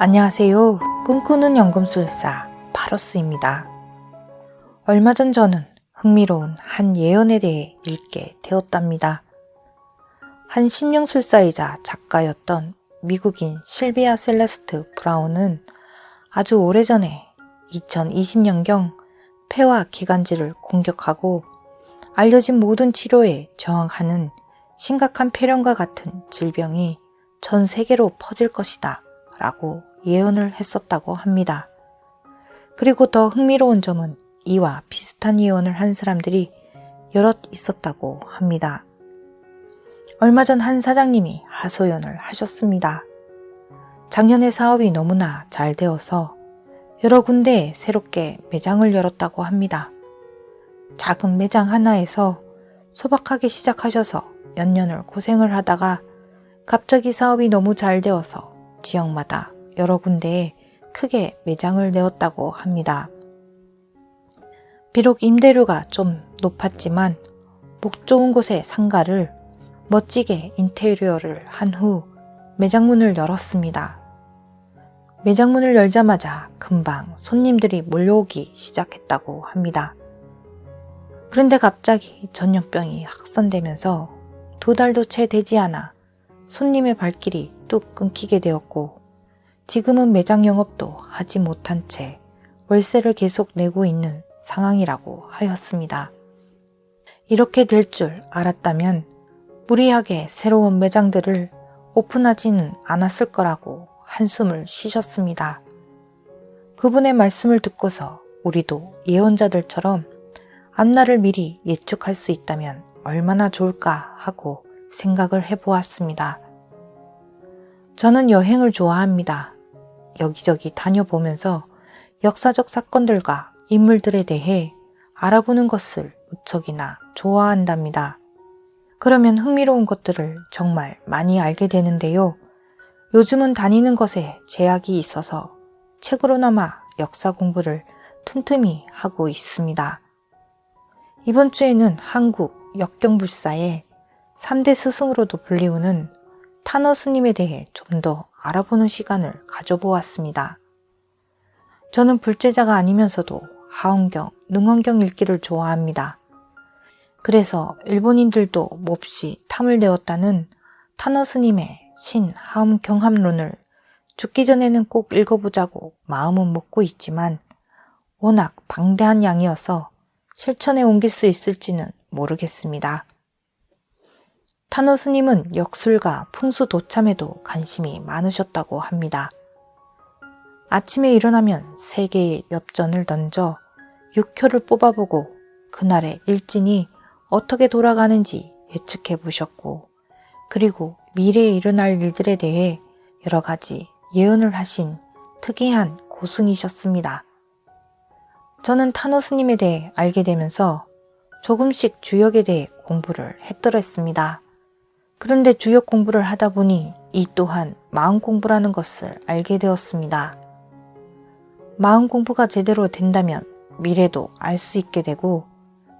안녕하세요. 꿈꾸는 연금술사 바로스입니다. 얼마 전 저는 흥미로운 한 예언에 대해 읽게 되었답니다. 한 심령술사이자 작가였던 미국인 실비아 셀레스트 브라운은 아주 오래전에 2020년경 폐와 기관지를 공격하고 알려진 모든 치료에 저항하는 심각한 폐렴과 같은 질병이 전 세계로 퍼질 것이다 라고 예언을 했었다고 합니다. 그리고 더 흥미로운 점은 이와 비슷한 예언을 한 사람들이 여럿 있었다고 합니다. 얼마 전 한 사장님이 하소연을 하셨습니다. 작년에 사업이 너무나 잘 되어서 여러 군데에 새롭게 매장을 열었다고 합니다. 작은 매장 하나에서 소박하게 시작하셔서 몇 년을 고생을 하다가 갑자기 사업이 너무 잘 되어서 지역마다 여러 군데에 크게 매장을 내었다고 합니다. 비록 임대료가 좀 높았지만 목 좋은 곳의 상가를 멋지게 인테리어를 한 후 매장 문을 열었습니다. 매장 문을 열자마자 금방 손님들이 몰려오기 시작했다고 합니다. 그런데 갑자기 전염병이 확산되면서 2달도 채 되지 않아 손님의 발길이 뚝 끊기게 되었고 지금은 매장 영업도 하지 못한 채 월세를 계속 내고 있는 상황이라고 하였습니다. 이렇게 될 줄 알았다면 무리하게 새로운 매장들을 오픈하지는 않았을 거라고 한숨을 쉬셨습니다. 그분의 말씀을 듣고서 우리도 예언자들처럼 앞날을 미리 예측할 수 있다면 얼마나 좋을까 하고 생각을 해보았습니다. 저는 여행을 좋아합니다. 여기저기 다녀보면서 역사적 사건들과 인물들에 대해 알아보는 것을 무척이나 좋아한답니다. 그러면 흥미로운 것들을 정말 많이 알게 되는데요. 요즘은 다니는 것에 제약이 있어서 책으로나마 역사 공부를 틈틈이 하고 있습니다. 이번 주에는 한국 역경불사의 3대 스승으로도 불리우는 타너 스님에 대해 좀 더 알아보는 시간을 가져보았습니다. 저는 불제자가 아니면서도 하엄경, 능엄경 읽기를 좋아합니다. 그래서 일본인들도 몹시 탐을 내었다는 타너 스님의 신하엄경합론을 죽기 전에는 꼭 읽어보자고 마음은 먹고 있지만 워낙 방대한 양이어서 실천에 옮길 수 있을지는 모르겠습니다. 타너 스님은 역술과 풍수 도참에도 관심이 많으셨다고 합니다. 아침에 일어나면 3개의 엽전을 던져 6효를 뽑아보고 그날의 일진이 어떻게 돌아가는지 예측해 보셨고 그리고 미래에 일어날 일들에 대해 여러 가지 예언을 하신 특이한 고승이셨습니다. 저는 타너 스님에 대해 알게 되면서 조금씩 주역에 대해 공부를 했더랬습니다. 그런데 주역 공부를 하다 보니 이 또한 마음 공부라는 것을 알게 되었습니다. 마음 공부가 제대로 된다면 미래도 알 수 있게 되고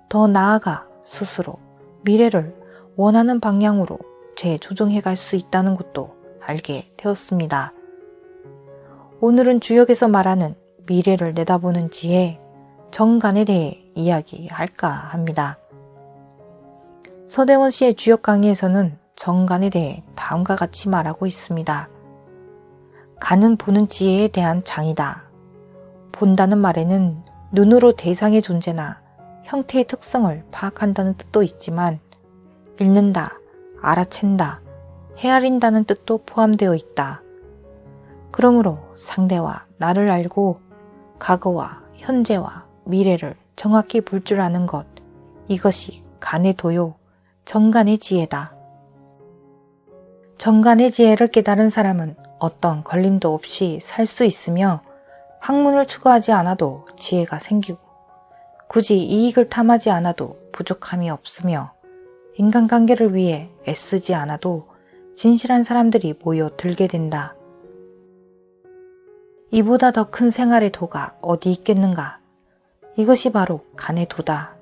더 나아가 스스로 미래를 원하는 방향으로 재조정해 갈 수 있다는 것도 알게 되었습니다. 오늘은 주역에서 말하는 미래를 내다보는 지혜, 정간에 대해 이야기할까 합니다. 서대원 씨의 주역 강의에서는 정간에 대해 다음과 같이 말하고 있습니다. 간은 보는 지혜에 대한 장이다. 본다는 말에는 눈으로 대상의 존재나 형태의 특성을 파악한다는 뜻도 있지만 읽는다, 알아챈다, 헤아린다는 뜻도 포함되어 있다. 그러므로 상대와 나를 알고 과거와 현재와 미래를 정확히 볼 줄 아는 것, 이것이 간의 도요, 정간의 지혜다. 정간의 지혜를 깨달은 사람은 어떤 걸림도 없이 살 수 있으며 학문을 추구하지 않아도 지혜가 생기고 굳이 이익을 탐하지 않아도 부족함이 없으며 인간관계를 위해 애쓰지 않아도 진실한 사람들이 모여 들게 된다. 이보다 더 큰 생활의 도가 어디 있겠는가? 이것이 바로 간의 도다.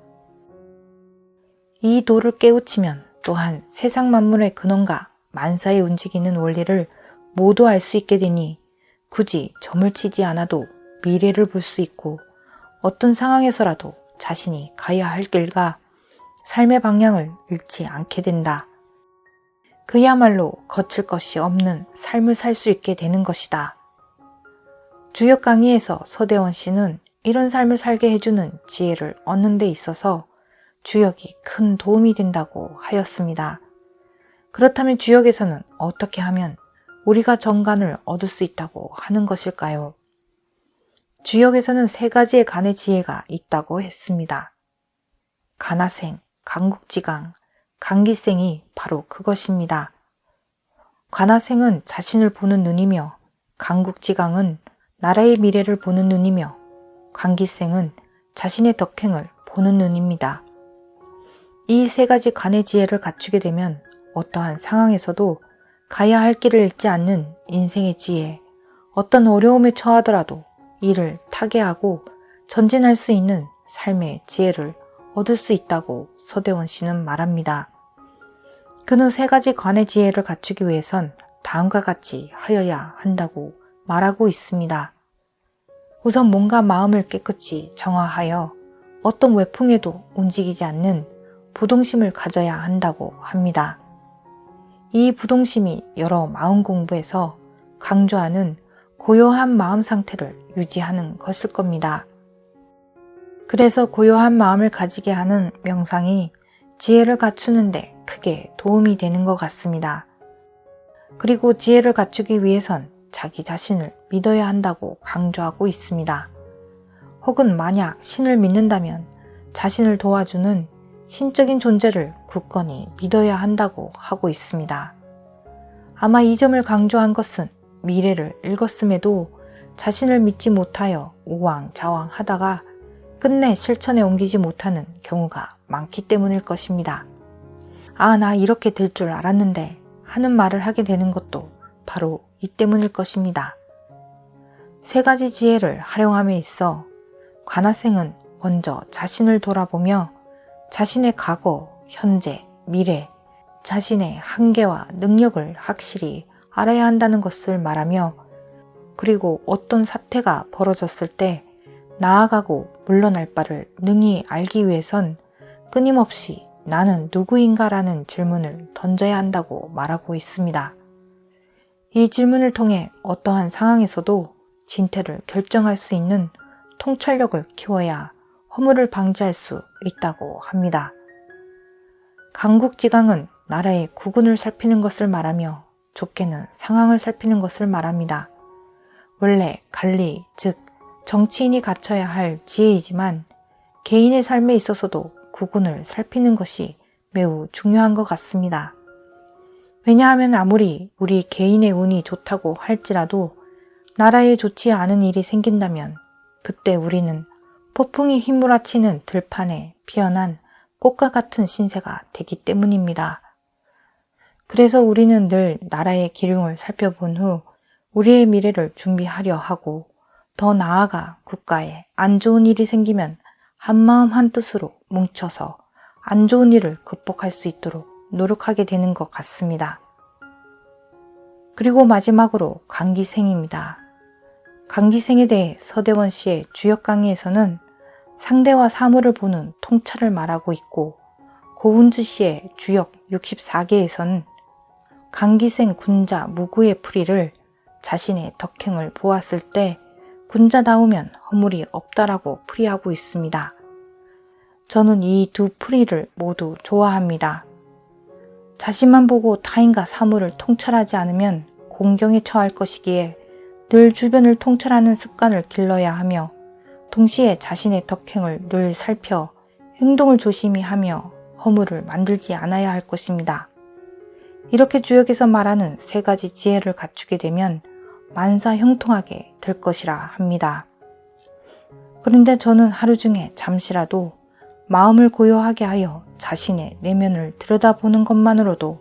이 도를 깨우치면 또한 세상 만물의 근원과 만사에 움직이는 원리를 모두 알 수 있게 되니 굳이 점을 치지 않아도 미래를 볼 수 있고 어떤 상황에서라도 자신이 가야 할 길과 삶의 방향을 잃지 않게 된다. 그야말로 거칠 것이 없는 삶을 살 수 있게 되는 것이다. 주역 강의에서 서대원 씨는 이런 삶을 살게 해주는 지혜를 얻는 데 있어서 주역이 큰 도움이 된다고 하였습니다. 그렇다면 주역에서는 어떻게 하면 우리가 정간을 얻을 수 있다고 하는 것일까요? 주역에서는 3가지의 간의 지혜가 있다고 했습니다. 간화생, 간국지강, 간기생이 바로 그것입니다. 간화생은 자신을 보는 눈이며 간국지강은 나라의 미래를 보는 눈이며 간기생은 자신의 덕행을 보는 눈입니다. 이 3가지 간의 지혜를 갖추게 되면 어떠한 상황에서도 가야 할 길을 잃지 않는 인생의 지혜, 어떤 어려움에 처하더라도 이를 타개하고 전진할 수 있는 삶의 지혜를 얻을 수 있다고 서대원 씨는 말합니다. 그는 3가지 간의 지혜를 갖추기 위해선 다음과 같이 하여야 한다고 말하고 있습니다. 우선 몸과 마음을 깨끗이 정화하여 어떤 외풍에도 움직이지 않는 부동심을 가져야 한다고 합니다. 이 부동심이 여러 마음 공부에서 강조하는 고요한 마음 상태를 유지하는 것일 겁니다. 그래서 고요한 마음을 가지게 하는 명상이 지혜를 갖추는데 크게 도움이 되는 것 같습니다. 그리고 지혜를 갖추기 위해선 자기 자신을 믿어야 한다고 강조하고 있습니다. 혹은 만약 신을 믿는다면 자신을 도와주는 신적인 존재를 굳건히 믿어야 한다고 하고 있습니다. 아마 이 점을 강조한 것은 미래를 읽었음에도 자신을 믿지 못하여 우왕좌왕하다가 끝내 실천에 옮기지 못하는 경우가 많기 때문일 것입니다. 아, 나 이렇게 될 줄 알았는데 하는 말을 하게 되는 것도 바로 이 때문일 것입니다. 3가지 지혜를 활용함에 있어 관하생은 먼저 자신을 돌아보며 자신의 과거, 현재, 미래, 자신의 한계와 능력을 확실히 알아야 한다는 것을 말하며 그리고 어떤 사태가 벌어졌을 때 나아가고 물러날 바를 능히 알기 위해선 끊임없이 나는 누구인가라는 질문을 던져야 한다고 말하고 있습니다. 이 질문을 통해 어떠한 상황에서도 진퇴를 결정할 수 있는 통찰력을 키워야 허물을 방지할 수 있다고 합니다. 강국지강은 나라의 국운을 살피는 것을 말하며 좁게는 상황을 살피는 것을 말합니다. 원래 관리, 즉 정치인이 갖춰야 할 지혜이지만 개인의 삶에 있어서도 국운을 살피는 것이 매우 중요한 것 같습니다. 왜냐하면 아무리 우리 개인의 운이 좋다고 할지라도 나라에 좋지 않은 일이 생긴다면 그때 우리는 폭풍이 휘몰아치는 들판에 피어난 꽃과 같은 신세가 되기 때문입니다. 그래서 우리는 늘 나라의 기륭을 살펴본 후 우리의 미래를 준비하려 하고 더 나아가 국가에 안 좋은 일이 생기면 한마음 한뜻으로 뭉쳐서 안 좋은 일을 극복할 수 있도록 노력하게 되는 것 같습니다. 그리고 마지막으로 강기생입니다. 강기생에 대해 서대원 씨의 주역 강의에서는 상대와 사물을 보는 통찰을 말하고 있고 고운주 씨의 주역 64개에서는 강기생 군자 무구의 풀이를 자신의 덕행을 보았을 때 군자다우면 허물이 없다라고 풀이하고 있습니다. 저는 이 2 풀이를 모두 좋아합니다. 자신만 보고 타인과 사물을 통찰하지 않으면 공경에 처할 것이기에 늘 주변을 통찰하는 습관을 길러야 하며 동시에 자신의 덕행을 늘 살펴 행동을 조심히 하며 허물을 만들지 않아야 할 것입니다. 이렇게 주역에서 말하는 3가지 지혜를 갖추게 되면 만사 형통하게 될 것이라 합니다. 그런데 저는 하루 중에 잠시라도 마음을 고요하게 하여 자신의 내면을 들여다보는 것만으로도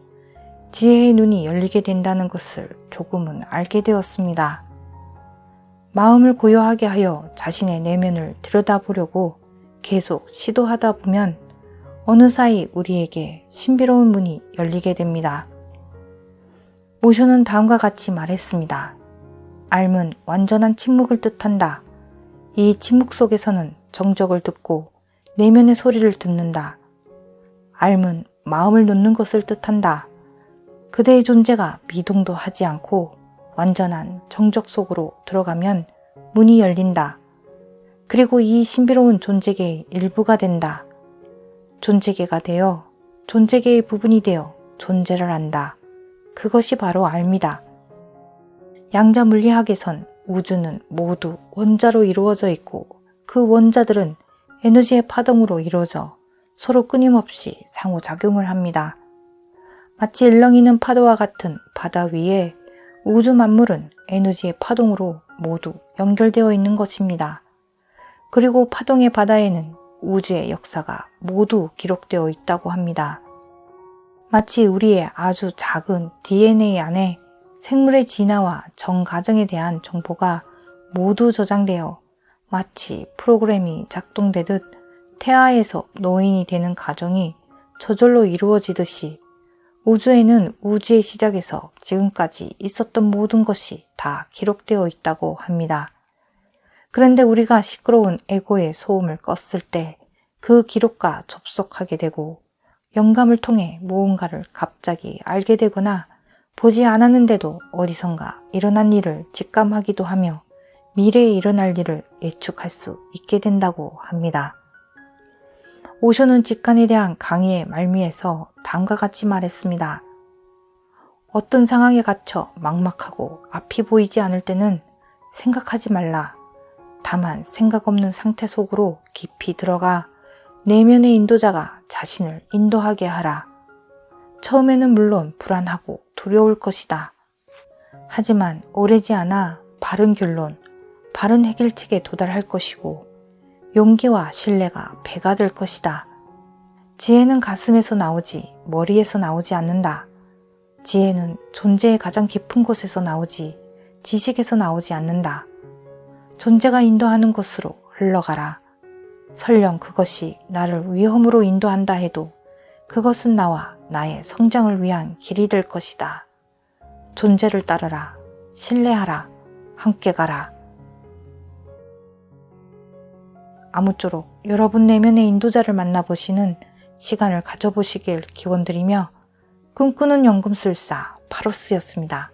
지혜의 눈이 열리게 된다는 것을 조금은 알게 되었습니다. 마음을 고요하게 하여 자신의 내면을 들여다보려고 계속 시도하다 보면 어느 사이 우리에게 신비로운 문이 열리게 됩니다. 오쇼는 다음과 같이 말했습니다. 삶은 완전한 침묵을 뜻한다. 이 침묵 속에서는 정적을 듣고 내면의 소리를 듣는다. 삶은 마음을 놓는 것을 뜻한다. 그대의 존재가 미동도 하지 않고 완전한 정적 속으로 들어가면 문이 열린다. 그리고 이 신비로운 존재계의 일부가 된다. 존재계가 되어 존재계의 부분이 되어 존재를 안다. 그것이 바로 삶이다. 양자 물리학에선 우주는 모두 원자로 이루어져 있고 그 원자들은 에너지의 파동으로 이루어져 서로 끊임없이 상호작용을 합니다. 마치 일렁이는 파도와 같은 바다 위에 우주 만물은 에너지의 파동으로 모두 연결되어 있는 것입니다. 그리고 파동의 바다에는 우주의 역사가 모두 기록되어 있다고 합니다. 마치 우리의 아주 작은 DNA 안에 생물의 진화와 정가정에 대한 정보가 모두 저장되어 마치 프로그램이 작동되듯 태아에서 노인이 되는 과정이 저절로 이루어지듯이 우주에는 우주의 시작에서 지금까지 있었던 모든 것이 다 기록되어 있다고 합니다. 그런데 우리가 시끄러운 에고의 소음을 껐을 때 그 기록과 접속하게 되고 영감을 통해 무언가를 갑자기 알게 되거나 보지 않았는데도 어디선가 일어난 일을 직감하기도 하며 미래에 일어날 일을 예측할 수 있게 된다고 합니다. 오쇼는 직관에 대한 강의의 말미에서 다음과 같이 말했습니다. 어떤 상황에 갇혀 막막하고 앞이 보이지 않을 때는 생각하지 말라. 다만 생각 없는 상태 속으로 깊이 들어가 내면의 인도자가 자신을 인도하게 하라. 처음에는 물론 불안하고 두려울 것이다. 하지만 오래지 않아 바른 결론, 바른 해결책에 도달할 것이고 용기와 신뢰가 배가 될 것이다. 지혜는 가슴에서 나오지 머리에서 나오지 않는다. 지혜는 존재의 가장 깊은 곳에서 나오지 지식에서 나오지 않는다. 존재가 인도하는 곳으로 흘러가라. 설령 그것이 나를 위험으로 인도한다 해도 그것은 나와 나의 성장을 위한 길이 될 것이다. 존재를 따르라. 신뢰하라. 함께 가라. 아무쪼록 여러분 내면의 인도자를 만나보시는 시간을 가져보시길 기원드리며 꿈꾸는 연금술사 파로스였습니다.